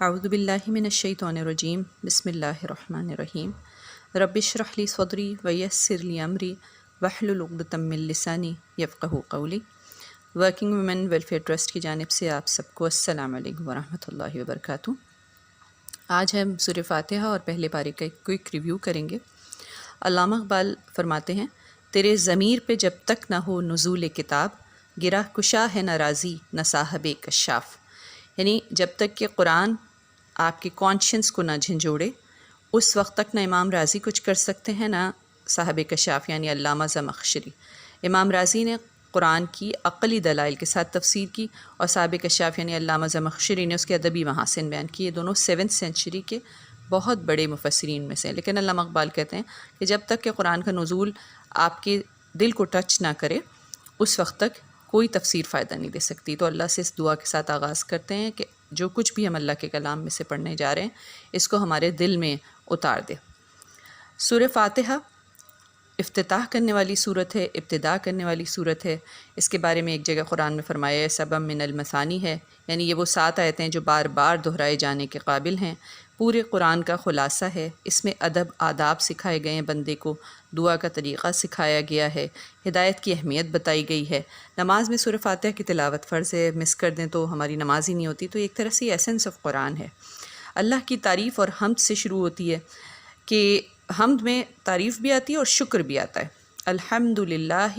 اعوذ باللہ من الشیطان الرجیم بسم اللہ الرحمن الرحیم رب اشرح لی صدری ویسر لی امری واحلل عقدۃ من لسانی یفقہوا قولی۔ ورکنگ ویمن ویلفیئر ٹرسٹ کی جانب سے آپ سب کو السلام علیکم ورحمۃ اللہ وبرکاتہ۔ آج ہم سورہ فاتحہ اور پہلے پارے کا ایک کوئک ریویو کریں گے۔ علامہ اقبال فرماتے ہیں، تیرے ضمیر پہ جب تک نہ ہو نزول کتاب، گرہ کشا ہے نہ رازی نہ صاحب کشاف۔ یعنی جب تک کہ قرآن آپ کے کانشنس کو نہ جھنجھوڑے، اس وقت تک نہ امام رازی کچھ کر سکتے ہیں نہ صاحب کشاف یعنی علامہ زمخشری۔ امام رازی نے قرآن کی عقلی دلائل کے ساتھ تفسیر کی، اور صاحب کشاف یعنی علامہ زمخشری نے اس کے ادبی محاسن بیان کیے۔ دونوں 7th سینچری کے بہت بڑے مفسرین میں سے ہیں۔ لیکن علامہ اقبال کہتے ہیں کہ جب تک کہ قرآن کا نزول آپ کے دل کو ٹچ نہ کرے، اس وقت تک کوئی تفسیر فائدہ نہیں دے سکتی۔ تو اللہ سے اس دعا کے ساتھ آغاز کرتے ہیں کہ جو کچھ بھی ہم اللہ کے کلام میں سے پڑھنے جا رہے ہیں، اس کو ہمارے دل میں اتار دے۔ سورہ فاتحہ افتتاح کرنے والی صورت ہے، ابتدا کرنے والی صورت ہے۔ اس کے بارے میں ایک جگہ قرآن میں فرمایا ہے سبع من المثانی ہے، یعنی یہ وہ 7 آیتیں جو بار بار دہرائے جانے کے قابل ہیں۔ پورے قرآن کا خلاصہ ہے، اس میں ادب آداب سکھائے گئے ہیں، بندے کو دعا کا طریقہ سکھایا گیا ہے، ہدایت کی اہمیت بتائی گئی ہے۔ نماز میں سورہ فاتحہ کی تلاوت فرض ہے، مس کر دیں تو ہماری نماز ہی نہیں ہوتی۔ تو ایک طرح سے ایسنس آف قرآن ہے۔ اللہ کی تعریف اور حمد سے شروع ہوتی ہے کہ حمد میں تعریف بھی آتی ہے اور شکر بھی آتا ہے۔ الحمد للہ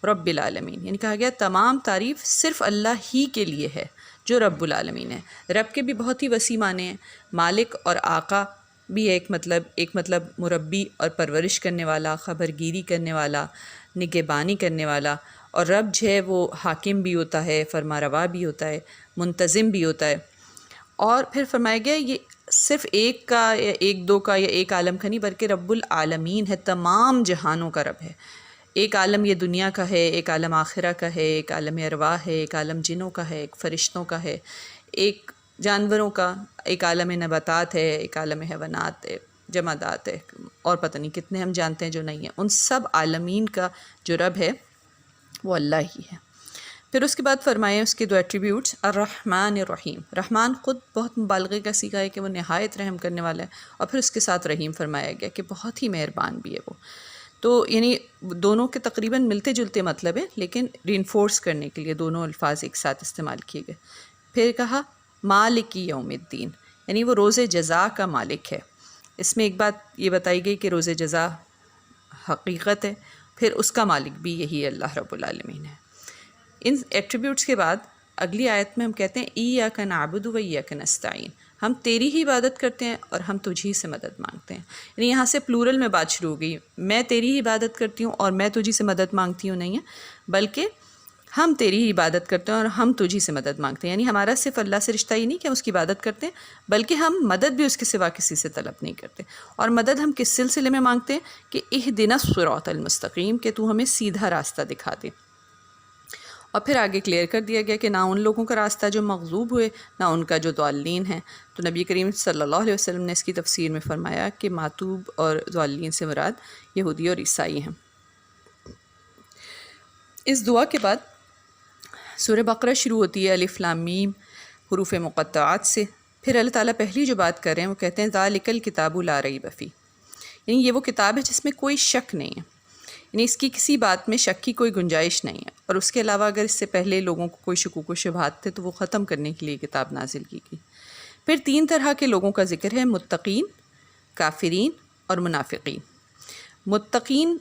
رب العالمین، یعنی کہا گیا تمام تعریف صرف اللہ ہی کے لیے ہے جو رب العالمین ہے۔ رب کے بھی بہت ہی وسیع معنی ہیں۔ مالک اور آقا بھی ایک مطلب مربی اور پرورش کرنے والا، خبر گیری کرنے والا، نگہبانی کرنے والا۔ اور رب جو ہے وہ حاکم بھی ہوتا ہے، فرما روا بھی ہوتا ہے، منتظم بھی ہوتا ہے۔ اور پھر فرمایا گیا یہ صرف ایک کا یا ایک دو کا یا ایک عالم کا نہیں، بلکہ رب العالمین ہے، تمام جہانوں کا رب ہے۔ ایک عالم یہ دنیا کا ہے، ایک عالم آخرہ کا ہے، ایک عالم ارواح ہے، ایک عالم جنوں کا ہے، ایک فرشتوں کا ہے، ایک جانوروں کا، ایک عالم نباتات ہے، ایک عالم حیوانات ہے، جمادات ہے، اور پتہ نہیں کتنے ہم جانتے ہیں جو نہیں ہیں۔ ان سب عالمین کا جو رب ہے وہ اللہ ہی ہے۔ پھر اس کے بعد فرمائے اس کے 2 ایٹریبیوٹس، الرحمن الرحیم۔ رحمان خود بہت مبالغے کا صیغہ ہے کہ وہ نہایت رحم کرنے والا ہے، اور پھر اس کے ساتھ رحیم فرمایا گیا کہ بہت ہی مہربان بھی ہے وہ۔ تو یعنی دونوں کے تقریباً ملتے جلتے مطلب ہیں، لیکن رینفورس کرنے کے لیے دونوں الفاظ ایک ساتھ استعمال کیے گئے۔ پھر کہا مالک یوم الدین، یعنی وہ روز جزا کا مالک ہے۔ اس میں ایک بات یہ بتائی گئی کہ روز جزا حقیقت ہے، پھر اس کا مالک بھی یہی اللہ رب العالمین ہے۔ ان ایٹریبیوٹس کے بعد اگلی آیت میں ہم کہتے ہیں ایاک نعبد و ایاک نستعین، ہم تیری ہی عبادت کرتے ہیں اور ہم تجھی سے مدد مانگتے ہیں۔ یعنی یہاں سے پلورل میں بات شروع ہو گئی، میں تیری ہی عبادت کرتی ہوں اور میں تجھی سے مدد مانگتی ہوں نہیں ہے، بلکہ ہم تیری ہی عبادت کرتے ہیں اور ہم تجھی سے مدد مانگتے ہیں۔ یعنی ہمارا صرف اللہ سے رشتہ ہی نہیں کہ ہم اس کی عبادت کرتے ہیں، بلکہ ہم مدد بھی اس کے سوا کسی سے طلب نہیں کرتے۔ اور مدد ہم کس سلسلے میں مانگتے ہیں کہ اہدنا الصراط المستقیم، کہ تو ہمیں سیدھا راستہ دکھا دے۔ اور پھر آگے کلیئر کر دیا گیا کہ نہ ان لوگوں کا راستہ جو مغضوب ہوئے، نہ ان کا جو ضالین ہیں۔ تو نبی کریم صلی اللہ علیہ وسلم نے اس کی تفسیر میں فرمایا کہ ماتوب اور ضالین سے مراد یہودی اور عیسائی ہیں۔ اس دعا کے بعد سورہ بقرہ شروع ہوتی ہے الف لام میم حروف مقطعات سے۔ پھر اللہ تعالیٰ پہلی جو بات کر رہے ہیں وہ کہتے ہیں ذالک الکتاب لا ریب فیہ، یعنی یہ وہ کتاب ہے جس میں کوئی شک نہیں ہے، یعنی اس کی کسی بات میں شک کی کوئی گنجائش نہیں ہے۔ اور اس کے علاوہ اگر اس سے پہلے لوگوں کو کوئی شکوک و شبہات تھے تو وہ ختم کرنے کے لیے کتاب نازل کی گئی۔ پھر 3 طرح کے لوگوں کا ذکر ہے، متقین، کافرین اور منافقین۔ متقین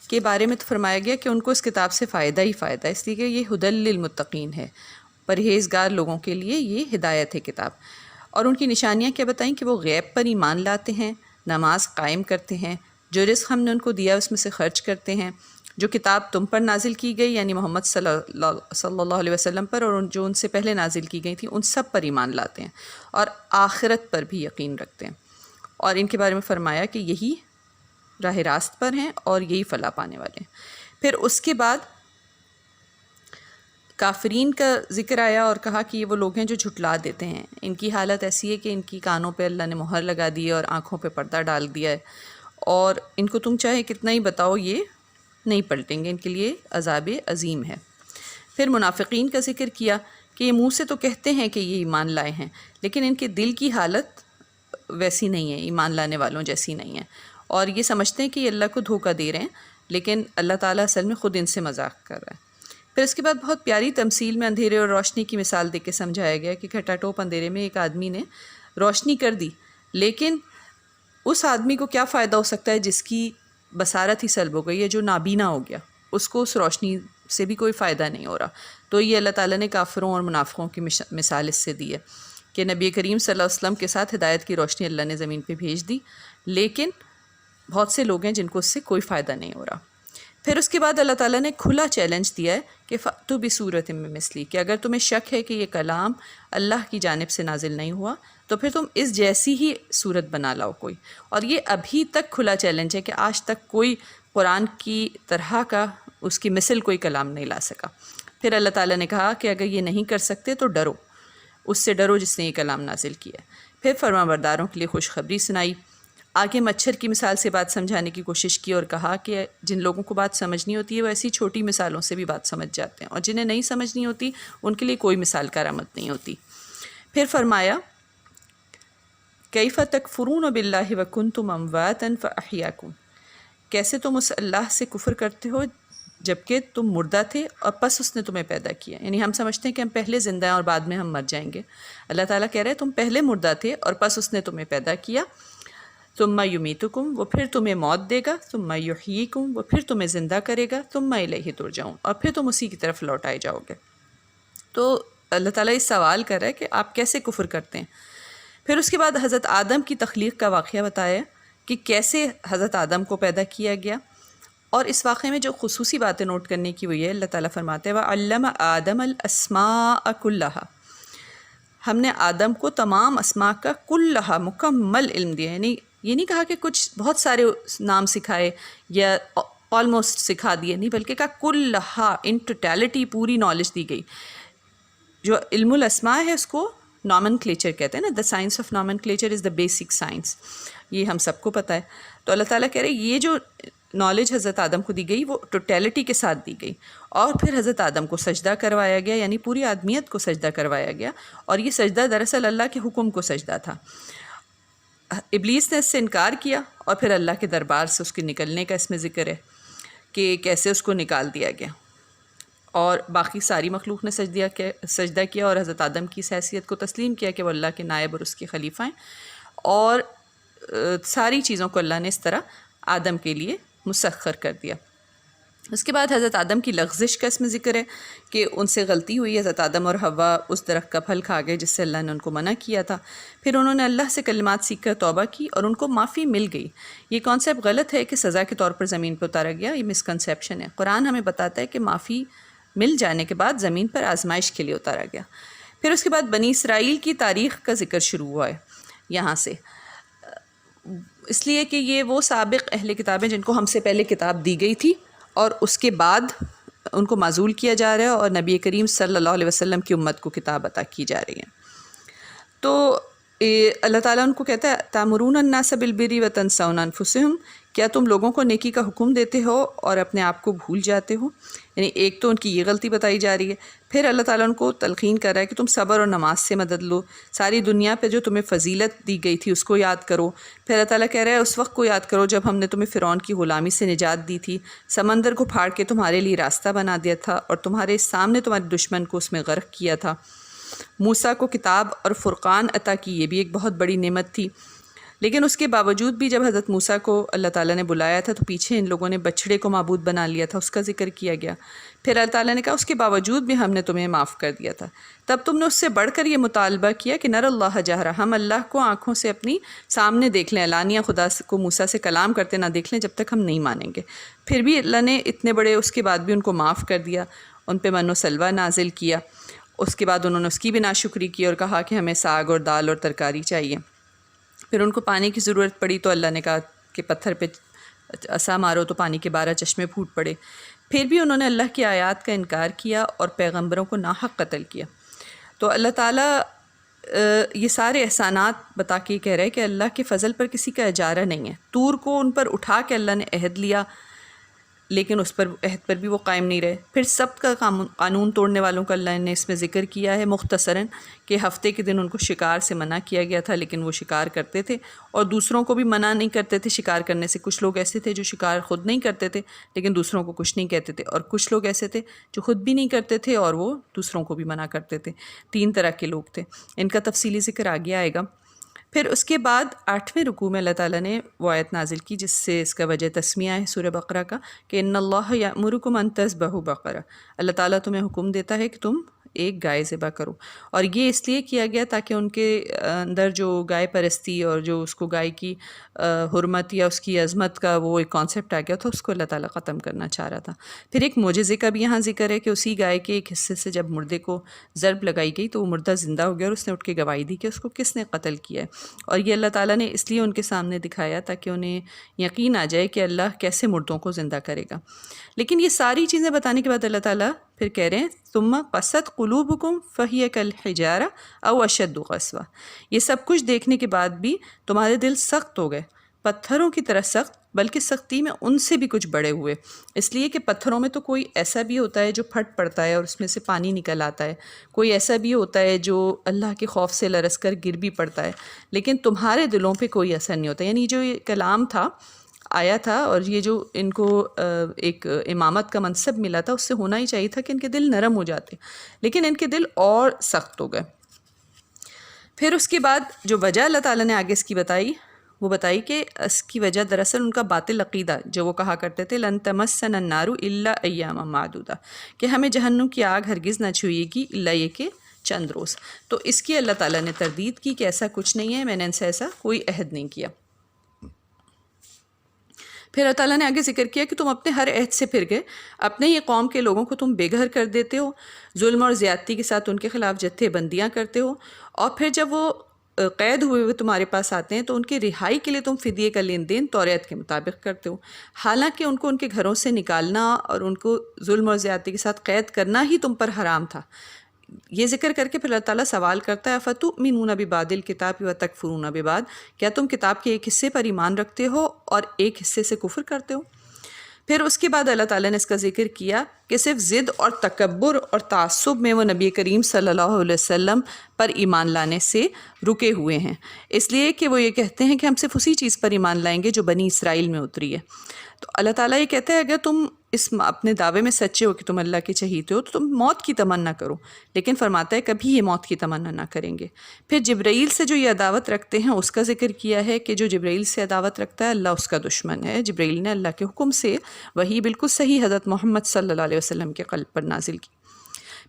کے بارے میں تو فرمایا گیا کہ ان کو اس کتاب سے فائدہ ہی فائدہ ہے، اس لیے کہ یہ ھدی للمتقین ہے، پرہیزگار لوگوں کے لیے یہ ہدایت ہے کتاب۔ اور ان کی نشانیاں کیا بتائیں کہ وہ غیب پر ایمان لاتے ہیں، نماز قائم کرتے ہیں، جو رزق ہم نے ان کو دیا اس میں سے خرچ کرتے ہیں، جو کتاب تم پر نازل کی گئی یعنی محمد صلی اللہ علیہ وسلم پر، اور جو ان سے پہلے نازل کی گئی تھی ان سب پر ایمان لاتے ہیں، اور آخرت پر بھی یقین رکھتے ہیں۔ اور ان کے بارے میں فرمایا کہ یہی راہ راست پر ہیں اور یہی فلاح پانے والے ہیں۔ پھر اس کے بعد کافرین کا ذکر آیا اور کہا کہ یہ وہ لوگ ہیں جو جھٹلا دیتے ہیں۔ ان کی حالت ایسی ہے کہ ان کی کانوں پہ اللہ نے مہر لگا دی ہے اور آنکھوں پہ پردہ ڈال دیا ہے، اور ان کو تم چاہے کتنا ہی بتاؤ یہ نہیں پلٹیں گے، ان کے لیے عذاب عظیم ہے۔ پھر منافقین کا ذکر کیا کہ یہ منہ سے تو کہتے ہیں کہ یہ ایمان لائے ہیں، لیکن ان کے دل کی حالت ویسی نہیں ہے، ایمان لانے والوں جیسی نہیں ہے، اور یہ سمجھتے ہیں کہ یہ اللہ کو دھوکہ دے رہے ہیں، لیکن اللہ تعالیٰ اصل میں خود ان سے مذاق کر رہا ہے۔ پھر اس کے بعد بہت پیاری تمثیل میں اندھیرے اور روشنی کی مثال دے کے سمجھایا گیا کہ گھٹا ٹوپ اندھیرے میں ایک آدمی نے روشنی کر دی، لیکن اس آدمی کو کیا فائدہ ہو سکتا ہے جس کی بصارت ہی سلب ہو گئی ہے، جو نابینا ہو گیا، اس کو اس روشنی سے بھی کوئی فائدہ نہیں ہو رہا۔ تو یہ اللہ تعالیٰ نے کافروں اور منافقوں کی مثال اس سے دی ہے کہ نبی کریم صلی اللہ علیہ وسلم کے ساتھ ہدایت کی روشنی اللہ نے زمین پہ بھیج دی، لیکن بہت سے لوگ ہیں جن کو اس سے کوئی فائدہ نہیں ہو رہا۔ پھر اس کے بعد اللہ تعالیٰ نے کھلا چیلنج دیا ہے کہ فَأْتُوا بِسُورَةٍ مِّن مِّثْلِهِ، کہ اگر تمہیں شک ہے کہ یہ کلام اللہ کی جانب سے نازل نہیں ہوا تو پھر تم اس جیسی ہی صورت بنا لاؤ کوئی۔ اور یہ ابھی تک کھلا چیلنج ہے کہ آج تک کوئی قرآن کی طرح کا اس کی مثل کوئی کلام نہیں لا سکا۔ پھر اللہ تعالیٰ نے کہا کہ اگر یہ نہیں کر سکتے تو ڈرو، اس سے ڈرو جس نے یہ کلام نازل کیا ہے۔ پھر فرمانبرداروں کے لیے خوشخبری سنائی۔ آگے مچھر کی مثال سے بات سمجھانے کی کوشش کی اور کہا کہ جن لوگوں کو بات سمجھنی ہوتی ہے وہ ایسی چھوٹی مثالوں سے بھی بات سمجھ جاتے ہیں، اور جنہیں نہیں سمجھنی ہوتی ان کے لیے کوئی مثال کارآمد نہیں ہوتی۔ پھر فرمایا کیف تکفرون باللہ وکنتم امواتا فاحیاکم، کیسے تم اس اللہ سے کفر کرتے ہو جبکہ تم مردہ تھے اور پس اس نے تمہیں پیدا کیا۔ یعنی ہم سمجھتے ہیں کہ ہم پہلے زندہ ہیں اور بعد میں ہم مر جائیں گے، اللہ تعالیٰ کہہ رہے ہیں تم پہلے مردہ تھے اور پس اس نے تمہیں پیدا کیا۔ ثم یمیتکم، وہ پھر تمہیں موت دے گا، ثم یحییکم، وہ پھر تمہیں زندہ کرے گا، ثم الیہ ترجعون، اور پھر تم اسی کی طرف لوٹائے جاؤ گے۔ تو اللہ تعالیٰ اس سوال کر رہا ہے کہ آپ کیسے کفر کرتے ہیں۔ پھر اس کے بعد حضرت آدم کی تخلیق کا واقعہ بتایا کہ کیسے حضرت آدم کو پیدا کیا گیا، اور اس واقعے میں جو خصوصی باتیں نوٹ کرنے کی ہوئی ہے، اللہ تعالیٰ فرماتے ہیں وَعَلَّمَ آدَمَ الْأَسْمَاءَ كُلَّهَا، ہم نے آدم کو تمام اسماء کا کلہا مکمل علم دیا، یعنی یہ نہیں کہا کہ کچھ بہت سارے نام سکھائے یا آلموسٹ سکھا دیے، نہیں، بلکہ کہا کلہا، ان ٹوٹیلٹی پوری نالج دی گئی۔ جو علم الاسماء ہے اس کو نامن کلیچر کہتے ہیں نا، دا سائنس آف نامن کلیچر از دا بیسک سائنس، یہ ہم سب کو پتہ ہے۔ تو اللہ تعالیٰ کہہ رہے یہ جو نالج حضرت آدم کو دی گئی وہ ٹوٹیلٹی کے ساتھ دی گئی، اور پھر حضرت آدم کو سجدہ کروایا گیا، یعنی پوری آدمیت کو سجدہ کروایا گیا، اور یہ سجدہ دراصل اللہ کے حکم کو سجدہ تھا۔ ابلیس نے اس سے انکار کیا، اور پھر اللہ کے دربار سے اس کے نکلنے کا اس میں ذکر ہے کہ کیسے اس کو نکال دیا گیا، اور باقی ساری مخلوق نے سجدہ کیا اور حضرت آدم کی اس حیثیت کو تسلیم کیا کہ وہ اللہ کے نائب اور اس کے خلیفہ ہیں، اور ساری چیزوں کو اللہ نے اس طرح آدم کے لیے مسخر کر دیا۔ اس کے بعد حضرت آدم کی لغزش کا اس میں ذکر ہے کہ ان سے غلطی ہوئی، حضرت آدم اور حوا اس درخت کا پھل کھا گئے جس سے اللہ نے ان کو منع کیا تھا، پھر انہوں نے اللہ سے کلمات سیکھ کر توبہ کی اور ان کو معافی مل گئی۔ یہ کانسیپٹ غلط ہے کہ سزا کے طور پر زمین پر اتارا گیا، یہ مسکنسیپشن ہے۔ قرآن ہمیں بتاتا ہے کہ معافی مل جانے کے بعد زمین پر آزمائش کے لیے اتارا گیا۔ پھر اس کے بعد بنی اسرائیل کی تاریخ کا ذکر شروع ہوا ہے یہاں سے، اس لیے کہ یہ وہ سابق اہل کتابیں جن کو ہم سے پہلے کتاب دی گئی تھی اور اس کے بعد ان کو معزول کیا جا رہا ہے، اور نبی کریم صلی اللہ علیہ وسلم کی امت کو کتاب عطا کی جا رہی ہے۔ تو اللہ تعالیٰ ان کو کہتا ہے تَأْمُرُونَ النَّاسَ بِالْبِرِّ وَتَنْسَوْنَ أَنفُسَكُمْ، کیا تم لوگوں کو نیکی کا حکم دیتے ہو اور اپنے آپ کو بھول جاتے ہو؟ یعنی ایک تو ان کی یہ غلطی بتائی جا رہی ہے، پھر اللہ تعالیٰ ان کو تلقین کر رہا ہے کہ تم صبر اور نماز سے مدد لو، ساری دنیا پہ جو تمہیں فضیلت دی گئی تھی اس کو یاد کرو۔ پھر اللہ تعالیٰ کہہ رہا ہے اس وقت کو یاد کرو جب ہم نے تمہیں فرعون کی غلامی سے نجات دی تھی، سمندر کو پھاڑ کے تمہارے لیے راستہ بنا دیا تھا اور تمہارے سامنے تمہارے دشمن کو اس میں غرق کیا تھا، موسیٰ کو کتاب اور فرقان عطا کی، یہ بھی ایک بہت بڑی نعمت تھی۔ لیکن اس کے باوجود بھی جب حضرت موسیٰ کو اللہ تعالیٰ نے بلایا تھا تو پیچھے ان لوگوں نے بچھڑے کو معبود بنا لیا تھا، اس کا ذکر کیا گیا۔ پھر اللہ تعالیٰ نے کہا اس کے باوجود بھی ہم نے تمہیں معاف کر دیا تھا، تب تم نے اس سے بڑھ کر یہ مطالبہ کیا کہ نر اللہ جہرہ، ہم اللہ کو آنکھوں سے اپنی سامنے دیکھ لیں، اعلانیہ خدا کو موسیٰ سے کلام کرتے نہ دیکھ لیں جب تک ہم نہیں مانیں گے۔ پھر بھی اللہ نے اتنے بڑے اس کے بعد بھی ان کو معاف کر دیا، ان پہ من و سلوہ نازل کیا۔ اس کے بعد انہوں نے اس کی بھی ناشکری کی اور کہا کہ ہمیں ساگ اور دال اور ترکاری چاہیے۔ پھر ان کو پانی کی ضرورت پڑی تو اللہ نے کہا کہ پتھر پہ عصا مارو تو پانی کے 12 چشمے پھوٹ پڑے۔ پھر بھی انہوں نے اللہ کی آیات کا انکار کیا اور پیغمبروں کو ناحق قتل کیا۔ تو اللہ تعالیٰ یہ سارے احسانات بتا کے کہہ رہے ہیں کہ اللہ کے فضل پر کسی کا اجارہ نہیں ہے۔ طور کو ان پر اٹھا کے اللہ نے عہد لیا لیکن اس پر عہد پر بھی وہ قائم نہیں رہے۔ پھر سبت کا قانون توڑنے والوں کا اللہ نے اس میں ذکر کیا ہے مختصراً، کہ ہفتے کے دن ان کو شکار سے منع کیا گیا تھا لیکن وہ شکار کرتے تھے، اور دوسروں کو بھی منع نہیں کرتے تھے شکار کرنے سے۔ کچھ لوگ ایسے تھے جو شکار خود نہیں کرتے تھے لیکن دوسروں کو کچھ نہیں کہتے تھے، اور کچھ لوگ ایسے تھے جو خود بھی نہیں کرتے تھے اور وہ دوسروں کو بھی منع کرتے تھے۔ 3 طرح کے لوگ تھے، ان کا تفصیلی ذکر آگے آئے گا۔ پھر اس کے بعد 8ویں رکوع میں اللہ تعالیٰ نے وہ آیت نازل کی جس سے اس کا وجہ تسمیہ ہے سورہ بقرہ کا، کہ ان اللہ یأمرکم ان تذبحوا بقرہ، اللہ تعالیٰ تمہیں حکم دیتا ہے کہ تم ایک گائے ذبح کرو۔ اور یہ اس لیے کیا گیا تاکہ ان کے اندر جو گائے پرستی اور جو اس کو گائے کی حرمت یا اس کی عظمت کا وہ ایک کانسیپٹ آ گیا تھا، اس کو اللہ تعالیٰ ختم کرنا چاہ رہا تھا۔ پھر ایک معجزے کا بھی یہاں ذکر ہے کہ اسی گائے کے ایک حصے سے جب مردے کو ضرب لگائی گئی تو وہ مردہ زندہ ہو گیا، اور اس نے اٹھ کے گواہی دی کہ اس کو کس نے قتل کیا ہے۔ اور یہ اللہ تعالیٰ نے اس لیے ان کے سامنے دکھایا تاکہ انہیں یقین آ جائے کہ اللہ کیسے مردوں کو زندہ کرے گا۔ لیکن یہ ساری چیزیں بتانے کے بعد اللہ تعالیٰ پھر کہہ رہے ہیں ثم قست قلوبکم فہی کالحجارہ او اشد قسوہ، یہ سب کچھ دیکھنے کے بعد بھی تمہارے دل سخت ہو گئے، پتھروں کی طرح سخت، بلکہ سختی میں ان سے بھی کچھ بڑے ہوئے، اس لیے کہ پتھروں میں تو کوئی ایسا بھی ہوتا ہے جو پھٹ پڑتا ہے اور اس میں سے پانی نکل آتا ہے، کوئی ایسا بھی ہوتا ہے جو اللہ کے خوف سے لرز کر گر بھی پڑتا ہے، لیکن تمہارے دلوں پہ کوئی اثر نہیں ہوتا۔ یعنی جو یہ کلام تھا، آیا تھا، اور یہ جو ان کو ایک امامت کا منصب ملا تھا، اس سے ہونا ہی چاہیے تھا کہ ان کے دل نرم ہو جاتے، لیکن ان کے دل اور سخت ہو گئے۔ پھر اس کے بعد جو وجہ اللہ تعالیٰ نے آگے اس کی بتائی، وہ بتائی کہ اس کی وجہ دراصل ان کا باطل عقیدہ، جو وہ کہا کرتے تھے لن تمسنا النار الا ایاما معدودہ، کہ ہمیں جہنم کی آگ ہرگز نہ چھوئے گی الا یہ کہ چند روز۔ تو اس کی اللہ تعالیٰ نے تردید کی کہ ایسا کچھ نہیں ہے، میں نے ان سے ایسا کوئی عہد نہیں کیا۔ پھر اللہ تعالیٰ نے آگے ذکر کیا کہ تم اپنے ہر عہد سے پھر گئے، اپنے ہی قوم کے لوگوں کو تم بے گھر کر دیتے ہو، ظلم اور زیادتی کے ساتھ ان کے خلاف جتھے بندیاں کرتے ہو، اور پھر جب وہ قید ہوئے ہوئے تمہارے پاس آتے ہیں تو ان کی رہائی کے لیے تم فدیے کا لین دین توریت کے مطابق کرتے ہو، حالانکہ ان کو ان کے گھروں سے نکالنا اور ان کو ظلم اور زیادتی کے ساتھ قید کرنا ہی تم پر حرام تھا۔ یہ ذکر کر کے پھر اللہ تعالیٰ سوال کرتا ہے افتؤمنون ببعض الکتاب وتکفرون ببعض، کیا تم کتاب کے ایک حصے پر ایمان رکھتے ہو اور ایک حصے سے کفر کرتے ہو؟ پھر اس کے بعد اللہ تعالیٰ نے اس کا ذکر کیا کہ صرف ضد اور تکبر اور تعصب میں وہ نبی کریم صلی اللہ علیہ وسلم پر ایمان لانے سے رکے ہوئے ہیں، اس لیے کہ وہ یہ کہتے ہیں کہ ہم صرف اسی چیز پر ایمان لائیں گے جو بنی اسرائیل میں اتری ہے۔ تو اللہ تعالیٰ یہ کہتے ہیں اگر تم اس اپنے دعوے میں سچے ہو کہ تم اللہ کے چہیتے ہو تو تم موت کی تمنا کرو، لیکن فرماتا ہے کبھی یہ موت کی تمنا نہ کریں گے۔ پھر جبرائیل سے جو یہ عداوت رکھتے ہیں اس کا ذکر کیا ہے کہ جو جبرائیل سے عداوت رکھتا ہے اللہ اس کا دشمن ہے۔ جبرائیل نے اللہ کے حکم سے وہی بالکل صحیح حضرت محمد صلی اللہ علیہ وسلم کے قلب پر نازل کی۔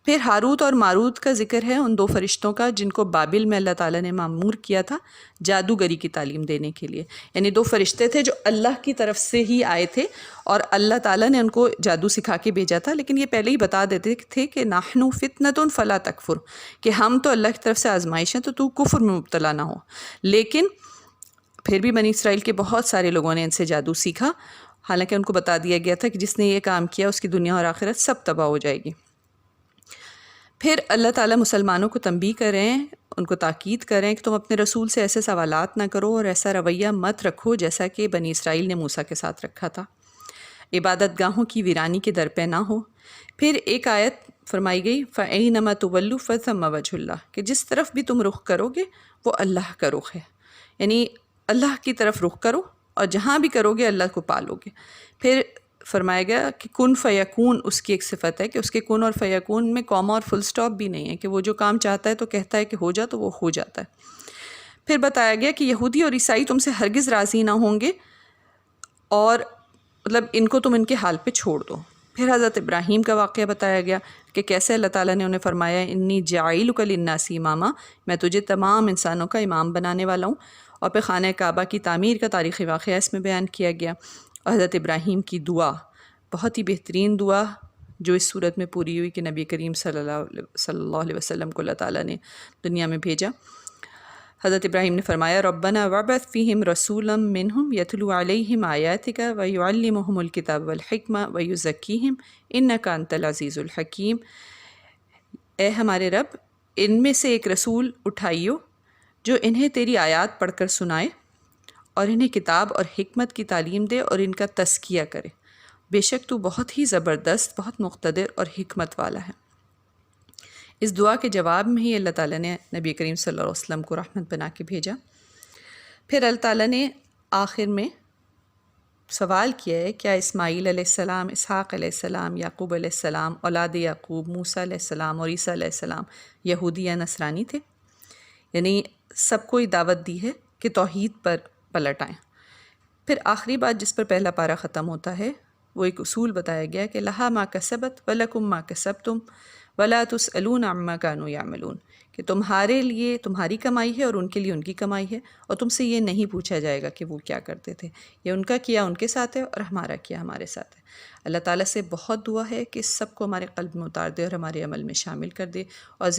پھر ہاروت اور ماروت کا ذکر ہے، ان 2 فرشتوں کا جن کو بابل میں اللہ تعالیٰ نے مامور کیا تھا جادوگری کی تعلیم دینے کے لیے، یعنی 2 فرشتے تھے جو اللہ کی طرف سے ہی آئے تھے اور اللہ تعالیٰ نے ان کو جادو سکھا کے بھیجا تھا، لیکن یہ پہلے ہی بتا دیتے تھے کہ نحن فتنۃ فلا تکفر، کہ ہم تو اللہ کی طرف سے آزمائش ہیں تو کفر میں مبتلا نہ ہو۔ لیکن پھر بھی بنی اسرائیل کے بہت سارے لوگوں نے ان سے جادو سیکھا، حالانکہ ان کو بتا دیا گیا تھا کہ جس نے یہ کام کیا اس کی دنیا اور آخرت سب تباہ ہو جائے گی۔ پھر اللہ تعالیٰ مسلمانوں کو تنبیہ کریں، ان کو تاکید کریں کہ تم اپنے رسول سے ایسے سوالات نہ کرو اور ایسا رویہ مت رکھو جیسا کہ بنی اسرائیل نے موسیٰ کے ساتھ رکھا تھا، عبادت گاہوں کی ویرانی کے در پہ نہ ہو۔ پھر ایک آیت فرمائی گئی فَأَيْنَمَا تُوَلُّوا فَثَمَّ وَجْهُ اللَّهِ، کہ جس طرف بھی تم رخ کرو گے وہ اللہ کا رخ ہے، یعنی اللہ کی طرف رخ کرو اور جہاں بھی کرو گے اللہ کو پالو گے۔ پھر فرمایا گیا کہ کن فیکون اس کی ایک صفت ہے کہ اس کے کن اور فیکون میں کاما اور فل سٹاپ بھی نہیں ہے، کہ وہ جو کام چاہتا ہے تو کہتا ہے کہ ہو جا تو وہ ہو جاتا ہے۔ پھر بتایا گیا کہ یہودی اور عیسائی تم سے ہرگز راضی نہ ہوں گے اور مطلب ان کو تم ان کے حال پہ چھوڑ دو۔ پھر حضرت ابراہیم کا واقعہ بتایا گیا کہ کیسے اللہ تعالیٰ نے انہیں فرمایا انی جاعلک للناس اماما، میں تجھے تمام انسانوں کا امام بنانے والا ہوں۔ اور پھر خانہ کعبہ کی تعمیر کا تاریخی واقعہ اس میں بیان کیا گیا، اور حضرت ابراہیم کی دعا، بہت ہی بہترین دعا جو اس صورت میں پوری ہوئی کہ نبی کریم صلی اللہ علیہ وسلم کو اللہ تعالیٰ نے دنیا میں بھیجا۔ حضرت ابراہیم نے فرمایا ربنا وابعث فیہم رسولا منہم یتلو علیہم آیاتک ویعلمہم الکتاب والحکمہ ویزکیہم انک انت العزیز الحکیم، اے ہمارے رب ان میں سے ایک رسول اٹھائیو جو انہیں تیری آیات پڑھ کر سنائے اور انہیں کتاب اور حکمت کی تعلیم دے اور ان کا تزکیہ کرے بے شک تو بہت ہی زبردست، بہت مقتدر اور حکمت والا ہے۔ اس دعا کے جواب میں ہی اللہ تعالیٰ نے نبی کریم صلی اللہ علیہ وسلم کو رحمت بنا کے بھیجا۔ پھر اللہ تعالیٰ نے آخر میں سوال کیا ہے، کیا اسماعیل علیہ السلام، اسحاق علیہ السلام، یعقوب علیہ السلام، اولاد یعقوب، موسیٰ علیہ السلام اور عیسیٰ علیہ السلام یہودی یا نصرانی تھے؟ یعنی سب کو دعوت دی ہے کہ توحید پر پلٹ آئیں۔ پھر آخری بات جس پر پہلا پارہ ختم ہوتا ہے، وہ ایک اصول بتایا گیا کہ لہا ما کسبت ولکم ما کسبتم ولا تسألون عما کانوا یعملون، کہ تمہارے لیے تمہاری کمائی ہے اور ان کے لیے ان کی کمائی ہے، اور تم سے یہ نہیں پوچھا جائے گا کہ وہ کیا کرتے تھے۔ یہ ان کا کیا ان کے ساتھ ہے اور ہمارا کیا ہمارے ساتھ ہے۔ اللہ تعالیٰ سے بہت دعا ہے کہ سب کو ہمارے قلب میں اتار دے اور ہمارے عمل میں شامل کر دے، اور